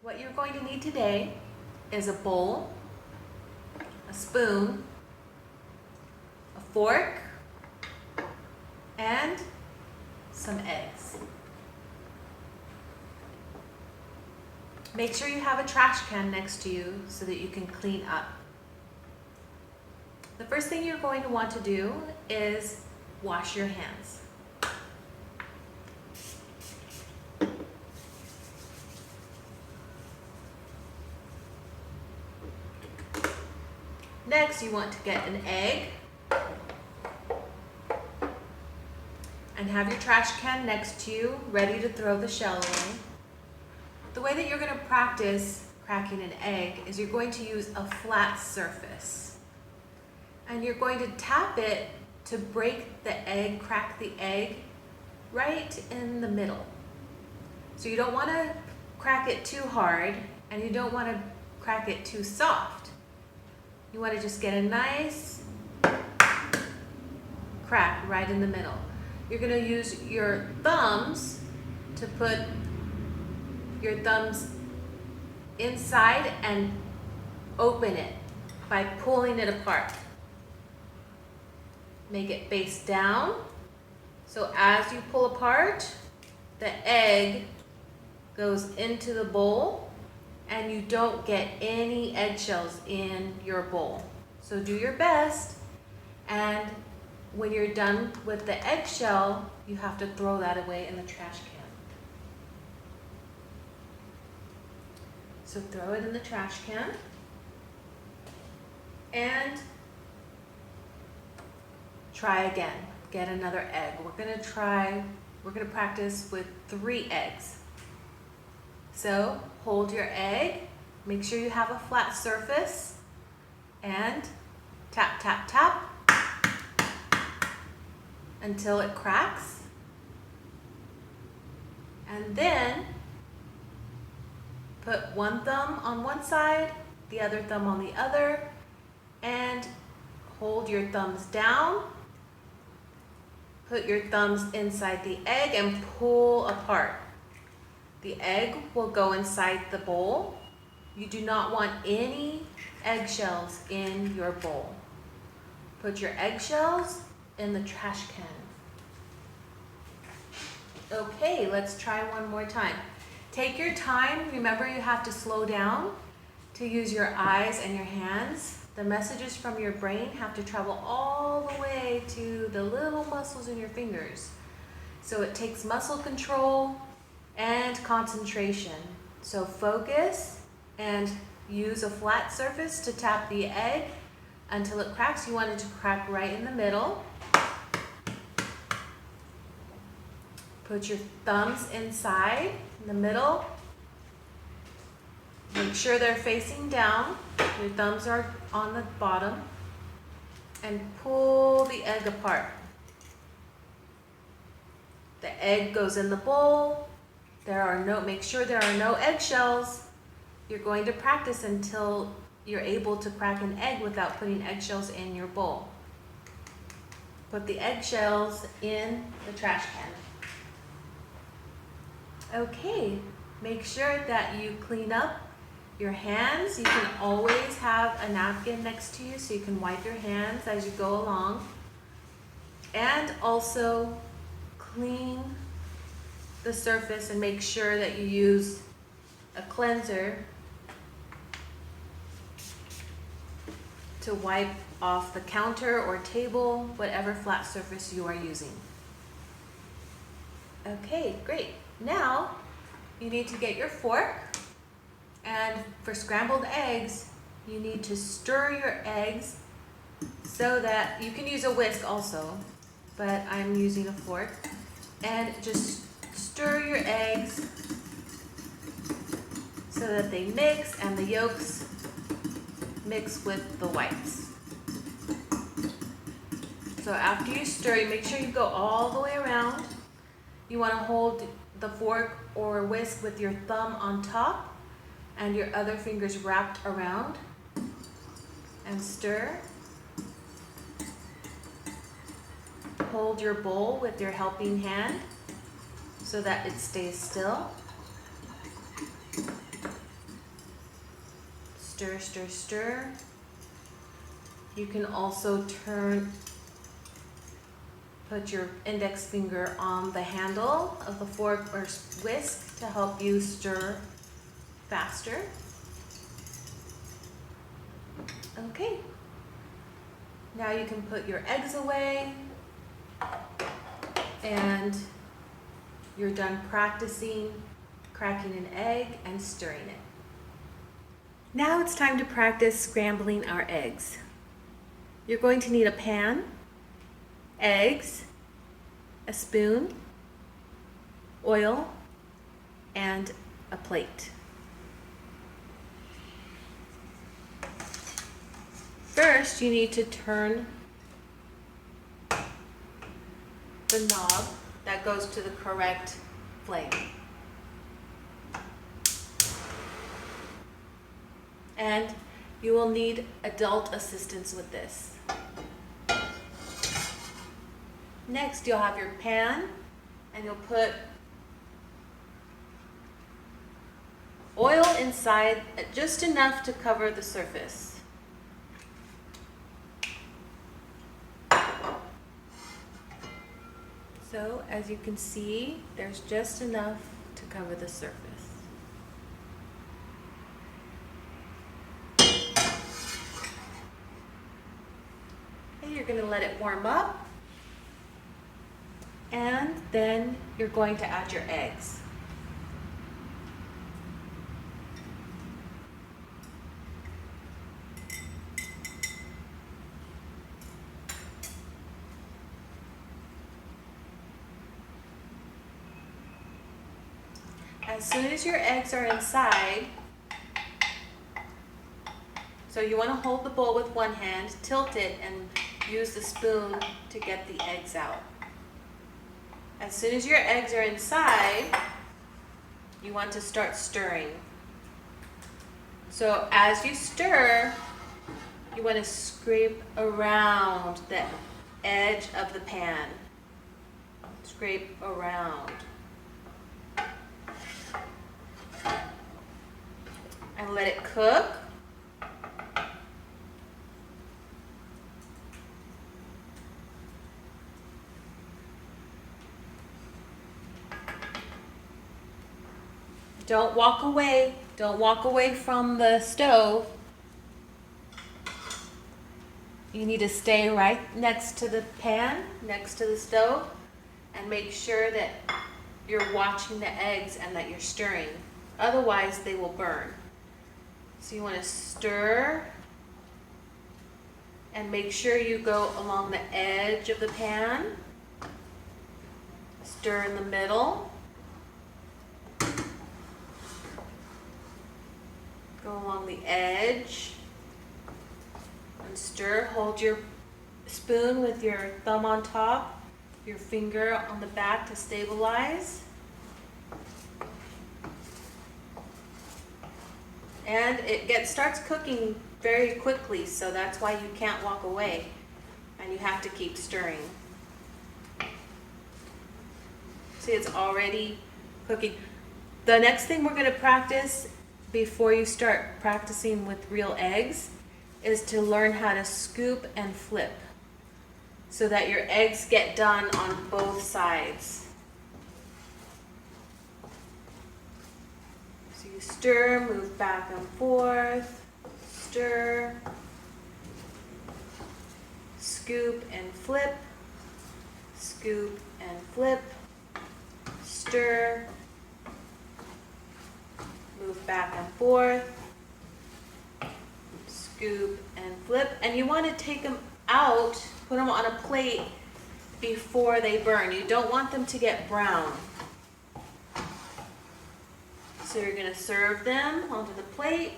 What you're going to need today is a bowl, a spoon, a fork, and some eggs. Make sure you have a trash can next to you so that you can clean up. The first thing you're going to want to do is wash your hands. Next, you want to get an egg and have your trash can next to you, ready to throw the shell away. The way that you're going to practice cracking an egg is you're going to use a flat surface. And you're going to tap it to break the egg, crack the egg right in the middle. So you don't want to crack it too hard and you don't want to crack it too soft. You want to just get a nice crack right in the middle. You're going to use your thumbs to put your thumbs inside and open it by pulling it apart. Make it face down. So as you pull apart, the egg goes into the bowl and you don't get any eggshells in your bowl. So do your best, and when you're done with the eggshell, you have to throw that away in the trash can. So throw it in the trash can and try again. Get another egg. We're gonna practice with 3 eggs. So hold your egg, make sure you have a flat surface, and tap, tap, tap until it cracks. And then put one thumb on one side, the other thumb on the other, and hold your thumbs down. Put your thumbs inside the egg and pull apart. The egg will go inside the bowl. You do not want any eggshells in your bowl. Put your eggshells in the trash can. Okay, let's try one more time. Take your time. Remember, you have to slow down to use your eyes and your hands. The messages from your brain have to travel all the way to the little muscles in your fingers. So it takes muscle control and concentration. So focus and use a flat surface to tap the egg until it cracks. You want it to crack right in the middle. Put your thumbs inside, in the middle. Make sure they're facing down. Your thumbs are on the bottom. And pull the egg apart. The egg goes in the bowl. Make sure there are no eggshells. You're going to practice until you're able to crack an egg without putting eggshells in your bowl. Put the eggshells in the trash can. Okay, make sure that you clean up your hands. You can always have a napkin next to you so you can wipe your hands as you go along. And also clean the surface and make sure that you use a cleanser to wipe off the counter or table, whatever flat surface you are using. Okay, great. Now you need to get your fork, and for scrambled eggs, you need to stir your eggs so that you can use a whisk also, but I'm using a fork. And just stir your eggs so that they mix and the yolks mix with the whites. So after you stir, you make sure you go all the way around. You want to hold the fork or whisk with your thumb on top and your other fingers wrapped around, and stir. Hold your bowl with your helping hand so that it stays still. stir, stir, stir. You can also put your index finger on the handle of the fork or whisk to help you stir faster. Okay, now you can put your eggs away and you're done practicing cracking an egg and stirring it. Now it's time to practice scrambling our eggs. You're going to need a pan, eggs, a spoon, oil, and a plate. First, you need to turn the knob that goes to the correct flame. And you will need adult assistance with this. Next, you'll have your pan and you'll put oil inside, just enough to cover the surface. So, as you can see, there's just enough to cover the surface. Okay, you're going to let it warm up, and then you're going to add your eggs. As soon as your eggs are inside, so you want to hold the bowl with one hand, tilt it, and use the spoon to get the eggs out. As soon as your eggs are inside, you want to start stirring. So as you stir, you want to scrape around the edge of the pan. Scrape around. And let it cook. Don't walk away. Don't walk away from the stove. You need to stay right next to the pan, next to the stove, and make sure that you're watching the eggs and that you're stirring. Otherwise, they will burn. So you want to stir and make sure you go along the edge of the pan. Stir in the middle. Go along the edge and stir. Hold your spoon with your thumb on top, your finger on the back to stabilize. And it starts cooking very quickly, so that's why you can't walk away and you have to keep stirring. See, it's already cooking. The next thing we're going to practice before you start practicing with real eggs is to learn how to scoop and flip so that your eggs get done on both sides. So you stir, move back and forth, stir, scoop and flip, scoop and flip, stir, move back and forth, scoop and flip. And you want to take them out, put them on a plate before they burn. You don't want them to get brown. So you're going to serve them onto the plate,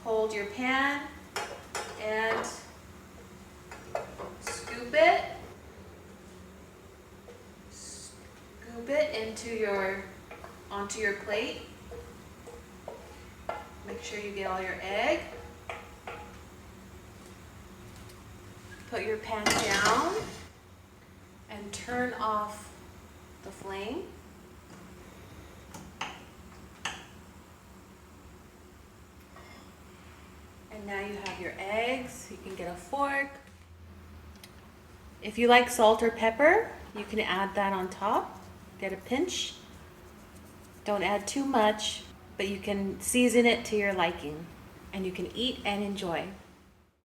hold your pan, and scoop it onto your plate. Make sure you get all your egg. Put your pan down and turn off the flame. And now you have your eggs. You can get a fork. If you like salt or pepper, you can add that on top. Get a pinch. Don't add too much, but you can season it to your liking. And you can eat and enjoy.